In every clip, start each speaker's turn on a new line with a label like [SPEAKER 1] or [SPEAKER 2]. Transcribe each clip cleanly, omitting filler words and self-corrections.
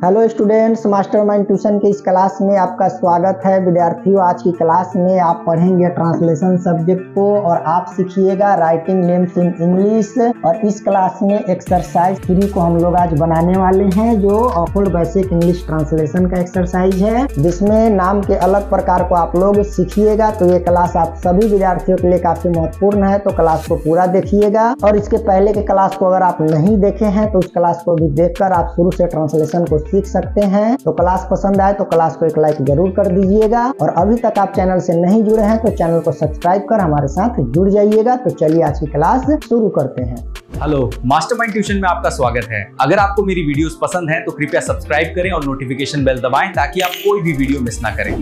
[SPEAKER 1] Hello students, mastermind tuition के इस class में आपका स्वागत है। विद्यार्थियों, आज की क्लास में आप पढ़ेंगे ट्रांसलेशन सब्जेक्ट को और आप सीखिएगा राइटिंग नेम्स इन इंग्लिश। और इस क्लास में एक्सरसाइज 3 को हम लोग आज बनाने वाले हैं, जो ऑक्सफोर्ड बेसिक इंग्लिश ट्रांसलेशन का एक्सरसाइज है, जिसमें नाम के अलग प्रकार को आप लोग सीखिएगा। तो ये क्लास आप सभी विद्यार्थियों के लिए काफी महत्वपूर्ण है, तो क्लास को पूरा देखिएगा। और इसके पहले के क्लास को अगर आप नहीं देखे हैं तो उस क्लास को भी देखकर आप शुरू से ट्रांसलेशन को सीख सकते हैं। तो क्लास पसंद आए तो क्लास को एक लाइक जरूर कर दीजिएगा। और अभी तक आप चैनल से नहीं जुड़े हैं तो चैनल को सब्सक्राइब कर हमारे साथ जुड़ जाइएगा। तो चलिए आज की क्लास शुरू करते हैं।
[SPEAKER 2] हेलो, मास्टरमाइंड ट्यूशन में आपका स्वागत है। अगर आपको मेरी वीडियोस पसंद हैं तो कृपया सब्सक्राइब करें और नोटिफिकेशन बेल दबाएं ताकि आप कोई भी वीडियो मिस ना करें।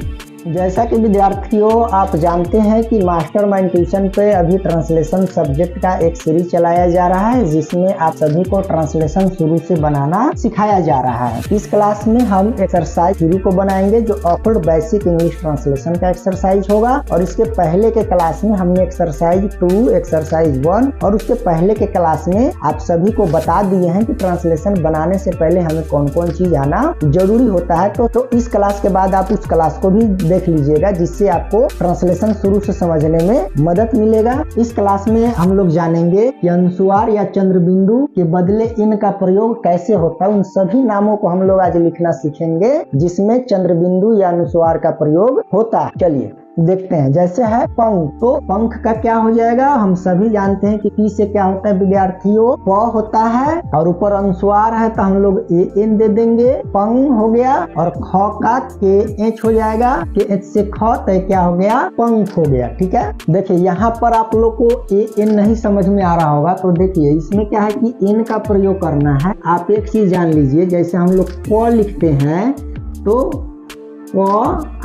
[SPEAKER 1] जैसा कि विद्यार्थियों आप जानते हैं कि मास्टरमाइंड ट्यूशन पे अभी ट्रांसलेशन सब्जेक्ट का एक सीरीज चलाया जा रहा है, जिसमें आप सभी को ट्रांसलेशन शुरू से बनाना सिखाया जा रहा है। इस क्लास में हम एक्सरसाइज 3 को बनाएंगे, जो ऑक्सफोर्ड बेसिक इंग्लिश ट्रांसलेशन का एक्सरसाइज होगा। और इसके पहले के क्लास में हमने एक्सरसाइज 2, एक्सरसाइज 1 और उसके पहले के क्लास में आप सभी को बता दिए हैं कि ट्रांसलेशन बनाने से पहले हमें कौन कौन चीज आना जरूरी होता है। तो इस क्लास के बाद आप उस क्लास को भी देख लीजिएगा, जिससे आपको ट्रांसलेशन शुरू से समझने में मदद मिलेगा। इस क्लास में हम लोग जानेंगे कि अनुस्वार या चंद्र बिंदु के बदले इन का प्रयोग कैसे होता है। उन सभी नामों को हम लोग आज लिखना सीखेंगे जिसमें चंद्र बिंदु या अनुस्वार का प्रयोग होता है। चलिए देखते हैं। जैसे है पंख, तो पंख का क्या हो जाएगा, हम सभी जानते हैं कि पी से क्या होता है विद्यार्थियों, प होता है और ऊपर अनुस्वार है तो हम लोग एन दे देंगे, पंग हो गया। और ख का के एच हो जाएगा, के एच से ख तो क्या हो गया, पंख हो गया। ठीक है, देखिए यहाँ पर आप लोग को एन नहीं समझ में आ रहा होगा, तो देखिए इसमें क्या है कि एन का प्रयोग करना है। आप एक चीज जान लीजिए, जैसे हम लोग प लिखते हैं तो प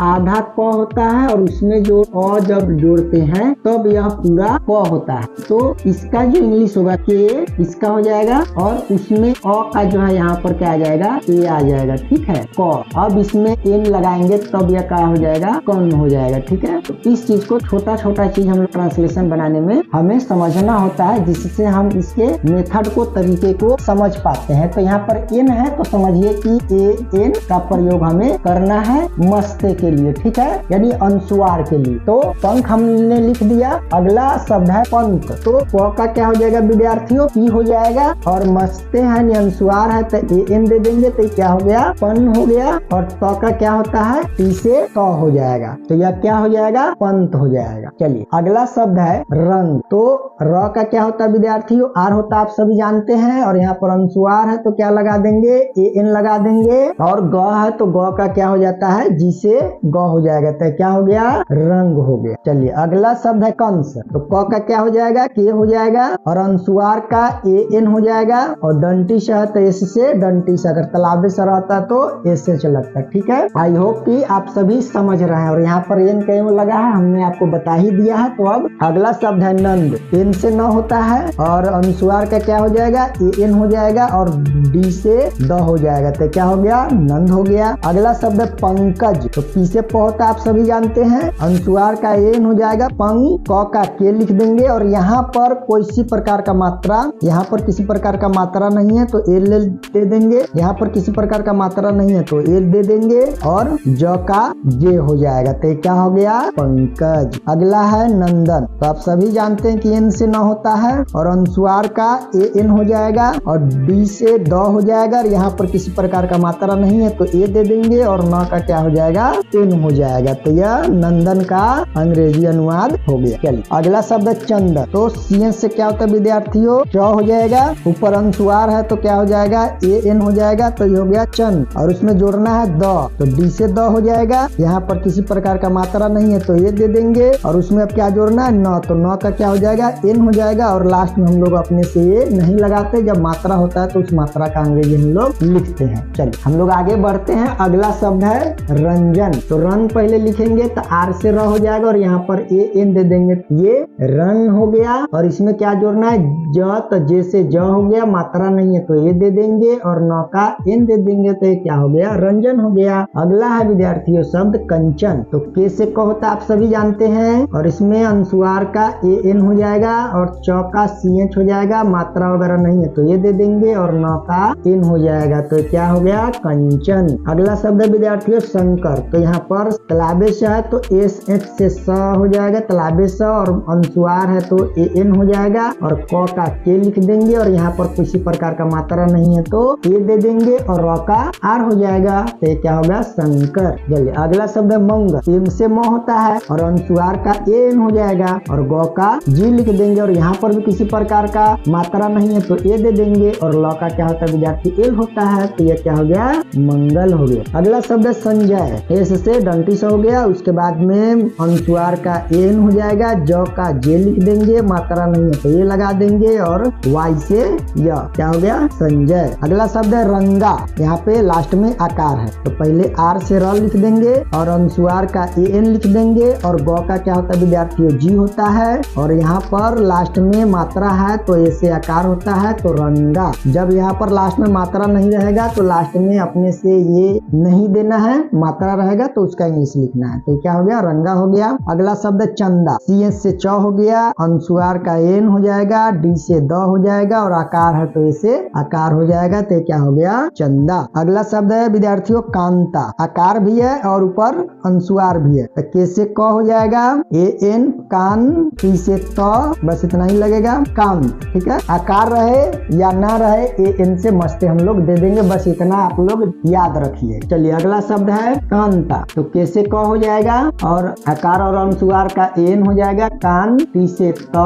[SPEAKER 1] आधा प होता है और उसमें जो अ जब जोड़ते हैं तब यह पूरा प होता है। तो इसका जो इंग्लिश होगा के, इसका हो जाएगा और उसमें अ का जो है यहाँ पर क्या आ जाएगा, ए आ जाएगा। ठीक है, क। अब इसमें एन लगाएंगे तब यह क्या हो जाएगा, कन हो जाएगा। ठीक है, तो इस चीज को छोटा छोटा चीज हम लोग ट्रांसलेशन बनाने में हमें समझना होता है, जिससे हम इसके मेथड को, तरीके को समझ पाते हैं। तो यहाँ पर एन है तो समझिए कि एन का प्रयोग हमें करना है मस्ते के लिए। ठीक है, यानी अनुस्वार के लिए। तो पंख हमने लिख दिया। अगला शब्द है पंख, तो प का क्या हो जाएगा विद्यार्थियों, पी हो जाएगा। और मस्ते है अनुस्वार है तो एन दे देंगे, तो क्या हो गया, पन हो गया। और त का क्या होता है, टी से क हो जाएगा, तो यह क्या हो जाएगा, पंत हो जाएगा। चलिए अगला शब्द है रंग, तो र का क्या होता है विद्यार्थियों, आर होता है, आप सभी जानते हैं। और यहाँ पर अनुस्वार है तो क्या लगा देंगे, एन लगा देंगे। और ग है तो ग का क्या हो जाता है, जी से ग हो जाएगा, तो क्या हो गया, रंग हो गया। चलिए अगला शब्द है कंस, तो क का क्या हो जाएगा, के हो जाएगा। और अनुस्वार का एन हो जाएगा। और डंटिश है तो एस से, डंटिश अगर तालाबे से रहता तो एस से लगता। ठीक है, आई होप कि आप सभी समझ रहे हैं। और यहाँ पर एन क्यों लगा है हमने आपको बता ही दिया है। तो अब अगला शब्द है नंद, एन से न होता है। और अनुस्वार का क्या हो जाएगा, एन हो जाएगा और डी से द हो जाएगा, तो क्या हो गया, नंद हो गया। अगला शब्द है पंकज, तो पी से प होता है, आप सभी जानते हैं। अनुस्वार का एन हो जाएगा, पंग, क का के लिख देंगे। और यहाँ पर कोई सी प्रकार का मात्रा, यहाँ पर किसी प्रकार का मात्रा नहीं है तो एल दे देंगे। यहाँ पर किसी प्रकार का मात्रा नहीं है तो एल दे देंगे। और ज का जे हो जाएगा, तो क्या हो गया, पंकज। अगला है नंदन, तो आप सभी जानते हैं कि एन से न होता है। और अनुस्वार का एन हो जाएगा और डी से द हो जाएगा। और यहाँ पर किसी प्रकार का मात्रा नहीं है तो ए दे देंगे। और न का क्या हो जाएगा, एन हो जाएगा। तो यह नंदन का अंग्रेजी अनुवाद हो गया। चलिए अगला शब्द है चंद, तो सी से क्या होता है विद्यार्थियों, च हो जाएगा। ऊपर अनुस्वार है तो क्या हो जाएगा, एन हो जाएगा, तो ये हो गया चंद। और उसमें जोड़ना है द, तो डी से द हो जाएगा। यहाँ पर किसी प्रकार का मात्रा नहीं है तो ये दे देंगे। और उसमें अब क्या जोड़ना है, न, तो न का क्या हो जाएगा, एन हो जाएगा। और लास्ट में हम लोग अपने से ये नहीं लगाते, जब मात्रा होता है तो उस मात्रा का अंग्रेजी हम लोग लिखते हैं। चलिए हम लोग आगे बढ़ते हैं। अगला शब्द है रंजन। तो रन पहले लिखेंगे तो आर से र हो जाएगा और यहाँ पर ए एन दे देंगे, ये रन हो गया। और इसमें क्या जोड़ना है, ज, तो जे से ज हो गया, मात्रा नहीं है तो ए दे देंगे और न का एन दे देंगे, तो ये क्या हो गया, रंजन हो गया। अगला है विद्यार्थियों शब्द कंचन। तो के से क होता है आप सभी जानते हैं, और इसमें अनुस्वार का ए एन हो जाएगा और च का सी एच हो जाएगा, मात्रा वगैरह नहीं है तो ये दे देंगे और न का एन हो जाएगा, तो क्या हो गया, कंचन। अगला शब्द है विद्यार्थियों शंकर। तो यहाँ पर तलाबे से है तो एस एच से स हो जाएगा, तलाबे स, और अनुस्वार है तो ए एन हो जाएगा और क का के लिख देंगे और यहाँ पर किसी प्रकार का मात्रा नहीं है तो ए दे देंगे और र का आर हो जाएगा, तो ये क्या होगा, शंकर। चलिए अगला शब्द है मंगल। एम से म होता है और अनुस्वार का ए एन हो जाएगा और ग का जी लिख देंगे और यहाँ पर भी किसी प्रकार का मात्रा नहीं है तो ए दे देंगे और ल का क्या होता है विद्यार्थी, एल होता है, तो ये क्या हो गया, मंगल हो गया। अगला शब्द है संजय। एस से डंटी से हो गया, उसके बाद में अनुस्वार का एन हो जाएगा, ज का जे लिख देंगे, मात्रा नहीं है तो ये लगा देंगे और वाई से य, क्या हो गया, संजय। अगला शब्द है रंगा। यहाँ पे लास्ट में आकार है तो पहले आर से र लिख देंगे और अनुस्वार का ए एन लिख देंगे और ग का क्या होता है विद्यार्थियों, जी होता है और यहाँ पर लास्ट में मात्रा है तो ऐसे आकार होता है, तो रंगा। जब यहाँ पर लास्ट में मात्रा नहीं रहेगा तो लास्ट में अपने से ये नहीं देना है, मात्रा रहेगा तो उसका इंग्लिश लिखना है, तो क्या हो गया, रंगा हो गया। अगला शब्द है चंदा। सी एस से च हो गया, अनुस्वार का एन हो जाएगा, डी से द हो जाएगा और आकार है तो इसे आकार हो जाएगा, तो क्या हो गया, चंदा। अगला शब्द है विद्यार्थियों कांता। आकार भी है और ऊपर अनुस्वार भी है, तो के से क हो जाएगा, ए एन कान, टी से त, बस इतना ही लगेगा, कांत। ठीक है, आकार रहे या ना रहे ए एन से मस्ते हम लोग दे देंगे, बस इतना आप लोग याद रखिए। चलिए अगला शब्द है कांता। तो के से क हो जाएगा और आकार और अनुस्वार का एन हो जाएगा, कान, टी से त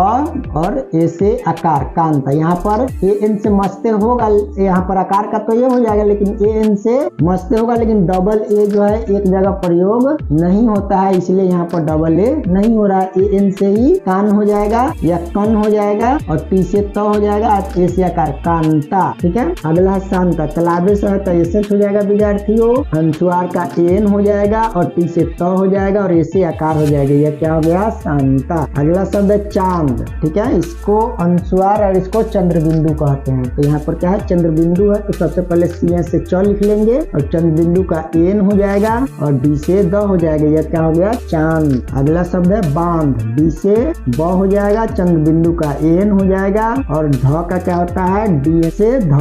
[SPEAKER 1] और ए से आकार, कांता। यहाँ पर ए एन से मस्ते होगा, यहाँ पर आकार का तो ये हो जाएगा लेकिन ए एन से मस्ते होगा, लेकिन डबल ए जो है एक जगह प्रयोग नहीं होता है, इसलिए यहाँ पर डबल ए नहीं हो रहा है। ए एन से ही कान हो जाएगा या कन हो जाएगा और टी से त हो जाएगा, ए से आकार, कांता। ठीक है, अगला है शांता। तलाबे से है तो एस हो जाएगा विद्यार्थियों, अनुस्वार का एन हो जाएगा और टी से त हो जाएगा और ए से आकार हो जाएगा, यह क्या हो गया, शांता। अगला शब्द है चांद। ठीक है, इसको अनुस्वार और इसको चंद्रबिंदु कहते हैं। तो यहाँ पर क्या है, चंद्रबिंदु है तो सबसे पहले सी एस से च लिख लेंगे और चंद्रबिंदु का एन हो जाएगा और डी से द हो जाएगा, यह क्या हो गया, चांद। अगला शब्द है बांध। डी से ब हो जाएगा, चंद्रबिंदु का एन हो जाएगा और ध का क्या होता है, डी से ध,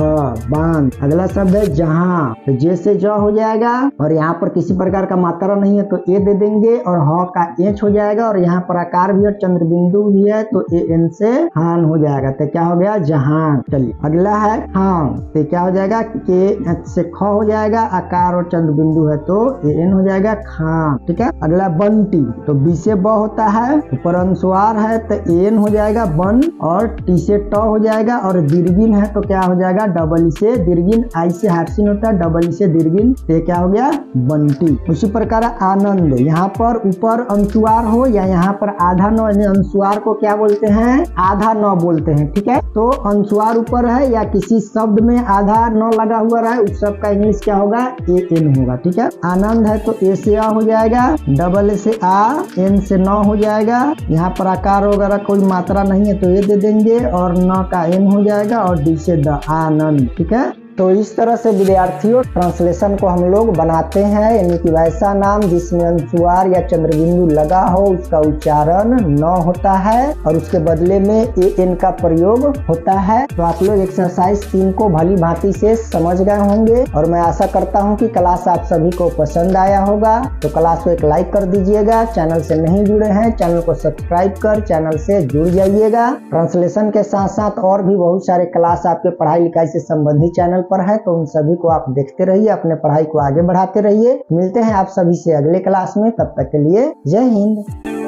[SPEAKER 1] बांध। अगला शब्द है जहां। तो जे से ज हो जाएगा और यहाँ पर किसी प्रकार का मात्रा नहीं है तो ए दे देंगे और ह का एच हो जाएगा और यहाँ पर आकार भी और चंद्रबिंदु भी है तो ए एन से हान हो जाएगा, तो क्या हो गया, जहां। चलिए अगला है खान। तो क्या हो जाएगा, के एच से ख हो जाएगा, आकार और चंद्रबिंदु है तो ए एन हो जाएगा, खान। ठीक है, अगला बंटी। तो बी से ब होता है, ऊपर अनुस्वार है तो एन हो जाएगा, बन, और टी से ट हो जाएगा और दीर्घिन है तो क्या हो जाएगा, डबल ई से दीर्घिन, आई से हार्सिन होता है, डबल ई से दीर्घिन, तो क्या हो गया, बंटी। उसी प्रकार आनंद। यहाँ पर ऊपर अनुस्वार हो या यहाँ पर आधा न, अनुस्वार को क्या बोलते हैं, आधा न बोलते हैं। ठीक है, तो अनुस्वार ऊपर है या किसी शब्द में आधा न लगा हुआ रहा है, उस सब का इंग्लिश क्या होगा, ए एन होगा। ठीक है, आनंद है तो ए से आ हो जाएगा, डबल ए से आ, एन से न हो जाएगा, यहाँ पर आकार वगैरह कोई मात्रा नहीं है तो ये दे देंगे और न का एन हो जाएगा और डी से द, आनंद। ठीक है, तो इस तरह से विद्यार्थियों ट्रांसलेशन को हम लोग बनाते हैं, यानी कि वैसा नाम जिसमें अनुस्वार या चंद्रबिंदु लगा हो उसका उच्चारण न होता है और उसके बदले में ए एन का प्रयोग होता है। तो आप लोग एक्सरसाइज 3 को भली भांति से समझ गए होंगे और मैं आशा करता हूं कि क्लास आप सभी को पसंद आया होगा। तो क्लास को एक लाइक कर दीजिएगा, चैनल से नहीं जुड़े हैं चैनल को सब्सक्राइब कर चैनल से जुड़ जाइएगा। ट्रांसलेशन के साथ साथ और भी बहुत सारे क्लास आपके पढ़ाई लिखाई से संबंधित चैनल पर है, तो उन सभी को आप देखते रहिए, अपने पढ़ाई को आगे बढ़ाते रहिए। मिलते हैं आप सभी से अगले क्लास में, तब तक के लिए जय हिंद।